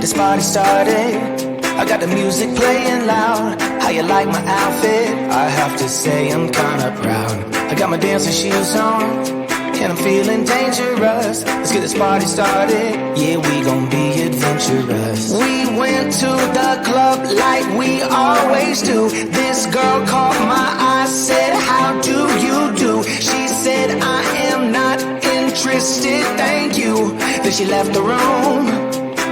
this party started. I got the music playing loud. How you like my outfit? I have to say I'm kinda proud. I got my dancing shoes on, and I'm feeling dangerous. Let's get this party started. Yeah, we gon' be adventurous. We went to the club like we always do. This girl caught my eye, said, how do you do? She said, I am not interested, thank you. Then she left the room.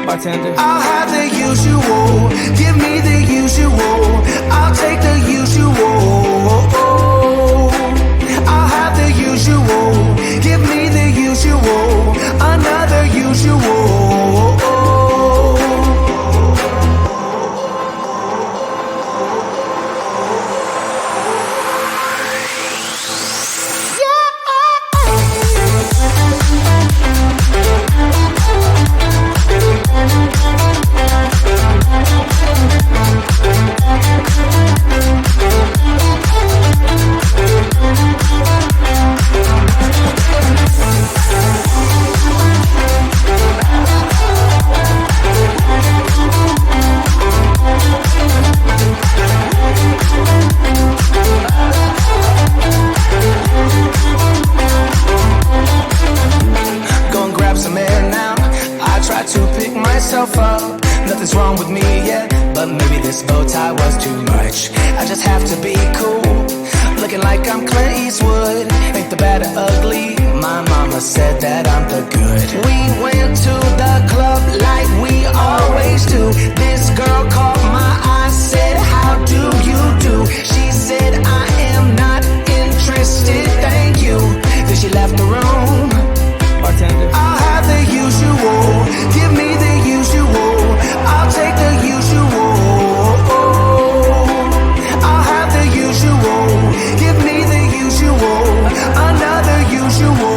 Bartender, I'll have the usual. Give me the usual. I'll take the usual. I'll have the usual. Give me the usual. Another usual. Up. Nothing's wrong with me, yeah, but maybe this bow tie was too much. I just have to be cool, looking like I'm Clint Eastwood. Ain't the bad or ugly, my mama said that I'm the good. We went to the club like we always do. This girl caught my eye, said, how do you do? She said, I am not interested, thank you. Then she left the room. Bartender, I'll have the usual. Give me the usual. I'll take the usual. I'll have the usual. Give me the usual. Another usual.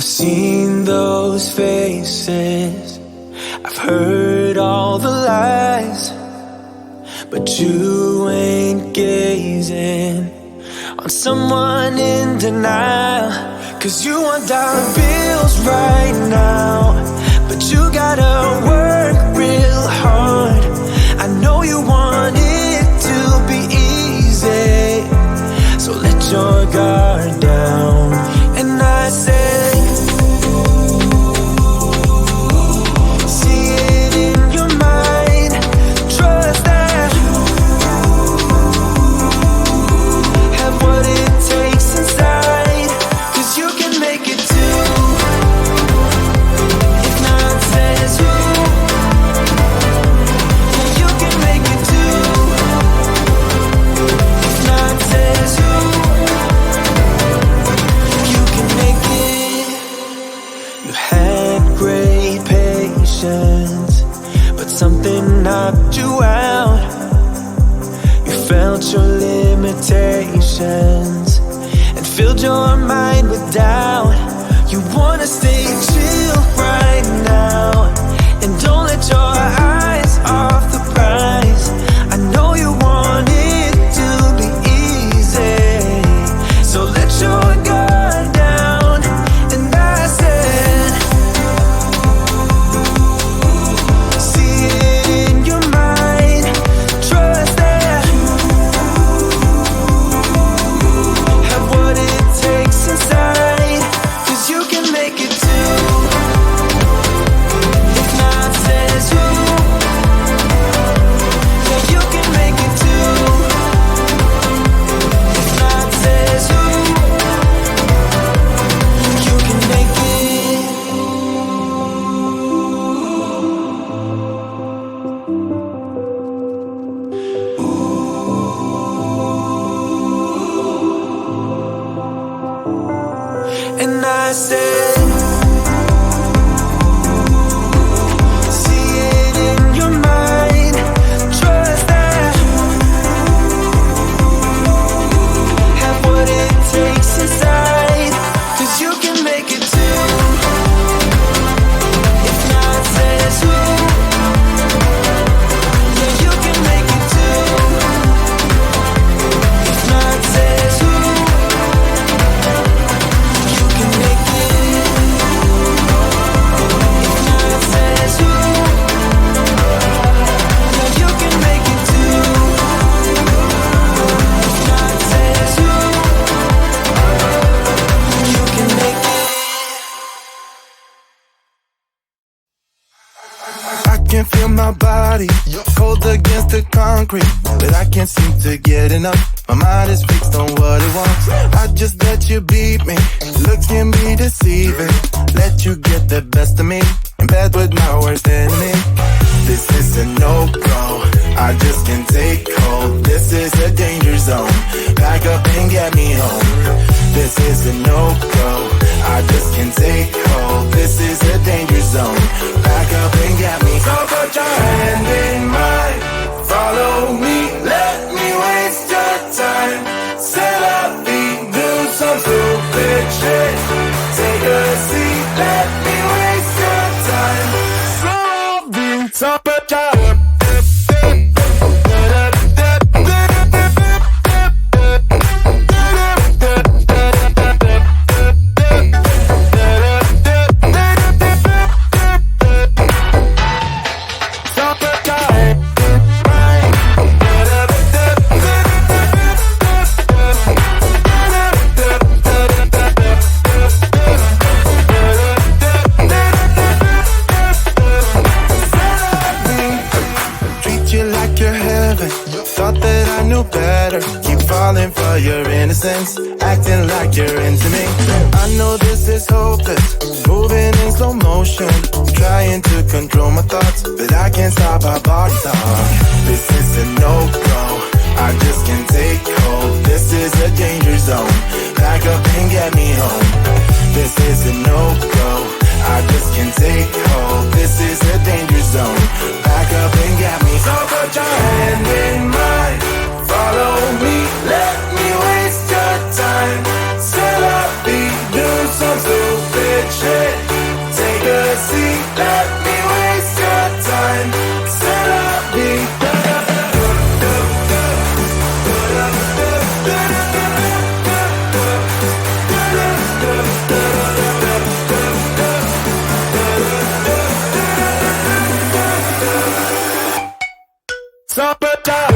I've seen those faces, I've heard all the lies, but you ain't gazing on someone in denial. Cause you want dollar bills right now, but you gotta work real hard. I know you want it to be easy, so let your guard down. And I say, see it in your mind, trust that, have what it takes inside, cause you can make it too. If not says who, yeah, you can make it too. If not says who, you can make it. You had great patience, but something knocked you out. You felt your limitations and filled your mind with doubt. You wanna stay chill right now, and don't let your eyes off the prize. I know you want it to be easy, so let your guard down. And I said, see it in your mind, trust that, have what it takes inside, cause you can make it too. If not says who, yeah, you can make it too. If not says who, you can make it. And I said, see it in your mind, trust that, have what it takes inside, cause you can make it too. If not says who, yeah, you can make it too. If not says who, you can make it. If not says who, yeah, you can make it too. If not says who, you can make it. I can feel my body cold against the concrete, but I can't seem to get enough. My mind is fixed on what it wants. I just let you beat me. Looks can be deceiving. Let you get the best of me. In bed with my worst enemy. This is a no-go. I just can't take hold. This is a danger zone. Back up and get me home. This is a no-go. I just can't take hold. This is a danger zone. Back up and get me. So put your hand in mine. Follow me. Let me waste your time. Set up feet. Do some stupid shit. Take a seat. Let me waste your time. Slow beat. So put your acting like you're into me. I know this is hopeless, moving in slow motion, trying to control my thoughts, but I can't stop our body talk. This is a no-go, I just can't take hold. This is a danger zone, back up and get me home. This is a no-go, I just can't take hold. This is a danger zone, back up and get me. So put your hand in mine, follow me, let me waste your time. Set up, be do some stupid shit. cha-cha.